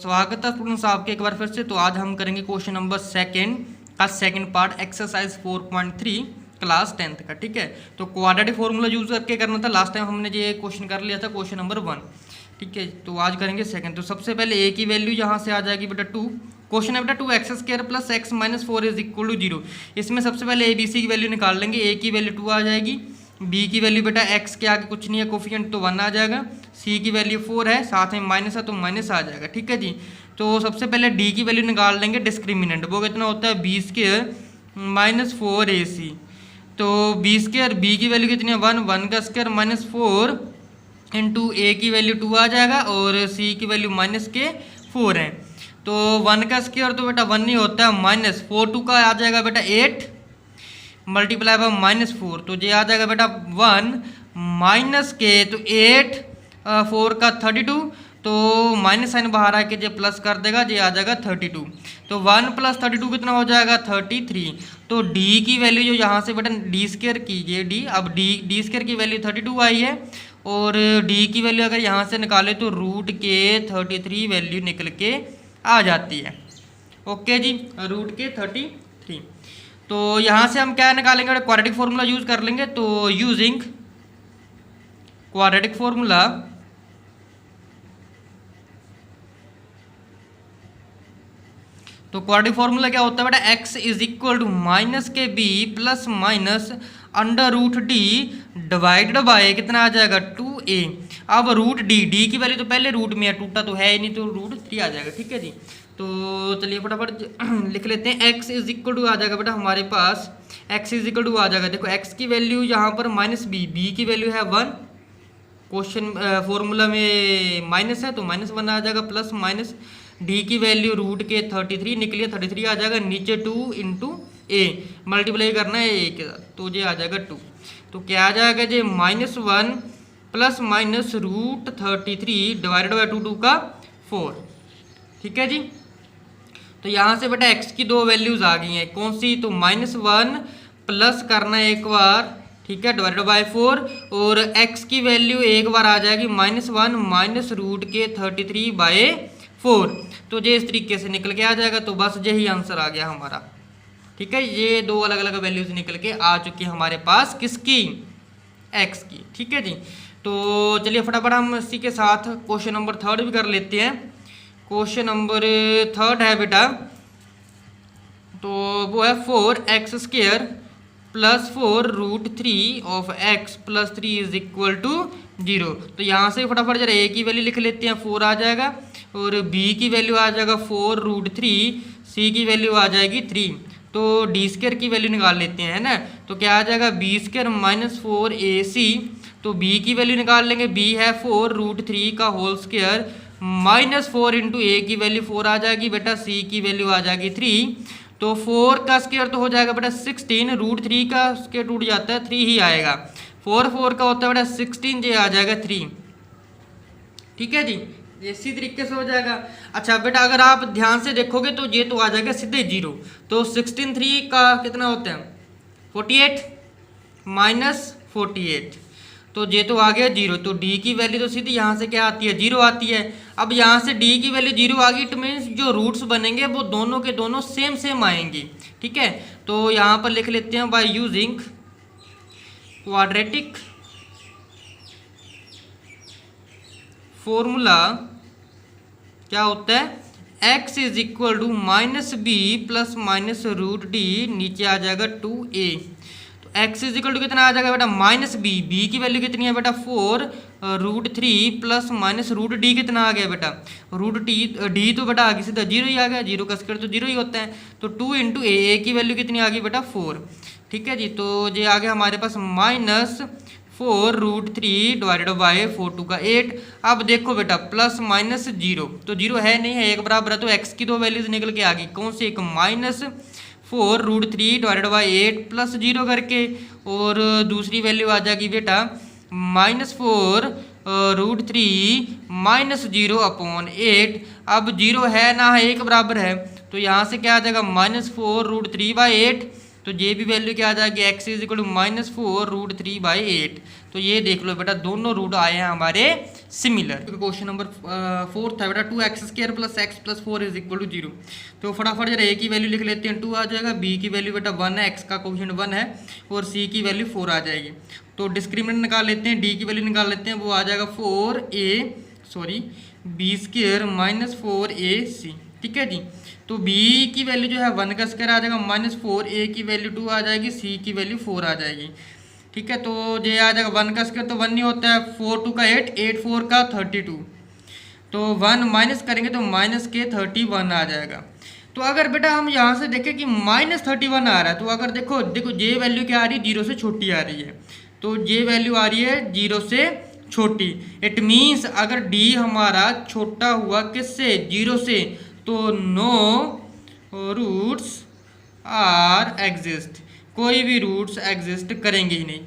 स्वागत है स्टूडेंट्स आपके एक बार फिर से। तो आज हम करेंगे question number second part exercise 4.3 class 10th का। ठीक है, तो क्वाड्रेटिक फॉर्मूला यूज करके करना था। लास्ट टाइम हमने ये क्वेश्चन कर लिया था क्वेश्चन नंबर 1। ठीक है, तो आज करेंगे सेकंड। तो सबसे पहले ए की वैल्यू यहाँ से आ जाएगी बेटा 2। क्वेश्चन है बेटा 2x² plus x minus 4 is equal to 0। इसमें सबसे पहले ए बी सी की वैल्यू निकाल लेंगे। ए की वैल्यू 2 आ जाएगी, बी की वैल्यू बेटा x के आगे कुछ नहीं है, कोफिशिएंट तो 1 आ जाएगा, सी की वैल्यू 4 है, साथ में माइनस है तो माइनस आ जाएगा। ठीक है जी, तो सबसे पहले डी की वैल्यू निकाल लेंगे डिस्क्रिमिनेंट। वो कितना होता है b² माइनस 4ac। तो b² बी की वैल्यू कितनी है 1 का स्क्वायर माइनस 4 इंटू ए की वैल्यू 2 आ जाएगा और सी की वैल्यू माइनस के 4 है। तो 1 का स्क्वायर तो बेटा 1 नहीं होता है, माइनस 4 2 का आ जाएगा बेटा 8 मल्टीप्लाई बाय माइनस 4। तो ये आ जाएगा बेटा 1 माइनस के, तो 8 4 का 32, तो माइनस साइन बाहर आके ये प्लस कर देगा, ये आ जाएगा 32। तो 1 प्लस 32 कितना हो जाएगा 33। तो d की वैल्यू जो यहाँ से बेटा d² कीजिए d, अब d² की वैल्यू 32 आई है और d की वैल्यू अगर यहाँ से निकाले तो रूट के 33 वैल्यू निकल के आ जाती है। ओके जी, रूट के 33। तो यहाँ से हम क्या निकालेंगे, क्वाड्रेटिक फॉर्मूला यूज कर लेंगे। तो यूजिंग क्वाड्रेटिक फॉर्मूला तो क्वाड्रेटिक फॉर्मूला क्या होता है बेटा x is equal to minus के b plus minus under root D divided by कितना आ जाएगा 2a। अब रूट डी की वैल्यू तो पहले रूट में है, टूटा तो है ही नहीं, तो रूट 3 आ जाएगा। ठीक है जी, तो चलिए फटाफट लिख लेते हैं। x इज इक्वल टू आ जाएगा बेटा हमारे पास, x इज इक्वल टू आ जाएगा, देखो x की वैल्यू यहाँ पर माइनस बी की वैल्यू है 1, क्वेश्चन फॉर्मूला में माइनस है तो माइनस 1 आ जाएगा, प्लस माइनस डी की वैल्यू रूट के 33 निकली, 33 आ जाएगा, नीचे 2 इंटू ए मल्टीप्लाई करना है ए के साथ, तो ये आ जाएगा 2। तो क्या आ जाएगा ये -1 plus minus root 33 divided by 2 का 4। ठीक है जी, तो यहाँ से बेटा x की दो वैल्यूज आ गई हैं, कौन सी, तो -1 प्लस करना है एक बार, ठीक है, डिवाइडेड बाय 4, और x की वैल्यू एक बार आ जाएगी -1 माइनस रूट के 33 बाय 4। तो ये इस तरीके से निकल के आ जाएगा। तो बस यही आंसर आ गया हमारा। ठीक है, ये दो अलग अलग वैल्यूज निकल के आ चुकी है हमारे पास, किसकी, x की। ठीक है जी, तो चलिए फटाफट हम इसी के साथ क्वेश्चन नंबर 3 भी कर लेते हैं। क्वेश्चन नंबर 3 है बेटा, तो वो है 4x² plus 4 root 3 of x plus 3 is equal to 0। तो यहाँ से फटाफट जरा a की वैल्यू लिख लेते हैं, 4 आ जाएगा, और b की वैल्यू आ जाएगा 4 रूट 3, c की वैल्यू आ जाएगी 3। तो d² की वैल्यू निकाल लेते हैं, है ना। तो क्या आ जाएगा b² माइनस 4ac। तो b की वैल्यू निकाल लेंगे, b है 4 रूट 3 का होल स्क्वायर माइनस 4 इंटू ए की वैल्यू 4 आ जाएगी बेटा, c की वैल्यू आ जाएगी 3। तो 4 का स्क्वायर तो हो जाएगा बेटा 16, रूट 3 का स्क्वायर टूट जाता है 3 ही आएगा, 4 का होता है बेटा 16, ये आ जाएगा 3। ठीक है जी, इसी तरीके से हो जाएगा। अच्छा बेटा अगर आप ध्यान से देखोगे तो ये तो आ जाएगा सीधे 0। तो 16 3 का कितना होता है 48 माइनस 48, तो ये तो आ गया 0। तो d की वैल्यू तो सीधी यहाँ से क्या आती है 0 आती है। अब यहाँ से d की वैल्यू 0 आ गई, इट मीन्स जो रूट्स बनेंगे वो दोनों के दोनों सेम आएंगी। ठीक है, तो यहाँ पर लिख लेते हैं बाय यूजिंग क्वाड्रेटिक फॉर्मूला क्या होता है x is equal to minus b plus minus root d, नीचे आ जाएगा 2a। तो x इज इक्वल टू कितना आ जाएगा बेटा माइनस बी की वैल्यू कितनी है बेटा 4 root 3 plus minus root d कितना आ गया बेटा रूट डी तो बेटा आगे सीधा 0 ही आ गया, 0 का स्क्वायर तो 0 ही होता है। तो 2 इंटू ए की वैल्यू कितनी आ गई बेटा 4। ठीक है जी, तो ये आ गया हमारे पास -4 रूट 3 डिवाइडेड बाय 4 2 का 8। अब देखो बेटा प्लस माइनस 0 तो 0 है नहीं है, एक बराबर है, तो x की दो वैल्यूज निकल के आ गई, कौन सी, एक -4 रूट 3 डिवाइडेड बाय 8 प्लस 0 करके, और दूसरी वैल्यू आ जाएगी बेटा -4 रूट 3 माइनस 0 अपॉन 8। अब 0 है ना है, एक बराबर है, तो यहाँ से क्या आ जाएगा -4 रूट 3 बाय 8 तो ये भी वैल्यू क्या आ जाएगी, एक्स इज इक्वल टू -4√3/8। तो ये देख लो बेटा दोनों रूट आए हैं हमारे सिमिलर। क्वेश्चन नंबर 4 था बेटा 2x² + x + 4 is equal to 0। तो फटाफट जरा ए की वैल्यू लिख लेते हैं, 2 आ जाएगा, बी की वैल्यू बेटा 1 है, x का कोएफिशिएंट 1 है, और सी की वैल्यू 4 आ जाएगी। तो डिस्क्रिमिनेंट निकाल लेते हैं, डी की वैल्यू निकाल लेते हैं, वो आ जाएगा b² - 4ac। ठीक है जी। तो b की वैल्यू जो है 1 का स्क्वायर आ जाएगा, -4a की वैल्यू 2 आ जाएगी, c की वैल्यू 4 आ जाएगी। ठीक है, तो ये आ जाएगा 1 का स्क्वायर तो 1 नहीं होता है, 4 2 का 8, 8 4 का 32। तो 1 माइनस करेंगे तो -31 आ जाएगा। तो अगर बेटा हम यहाँ से देखें कि -31 आ रहा है, तो अगर देखो ये वैल्यू क्या आ रही है, 0 से छोटी आ रही है। तो ये वैल्यू आ रही है 0 से छोटी। इट मीन्स अगर d हमारा छोटा हुआ किससे, 0 से, तो नो रूट्स आर एग्जिस्ट, कोई भी रूट्स एग्जिस्ट करेंगे ही नहीं।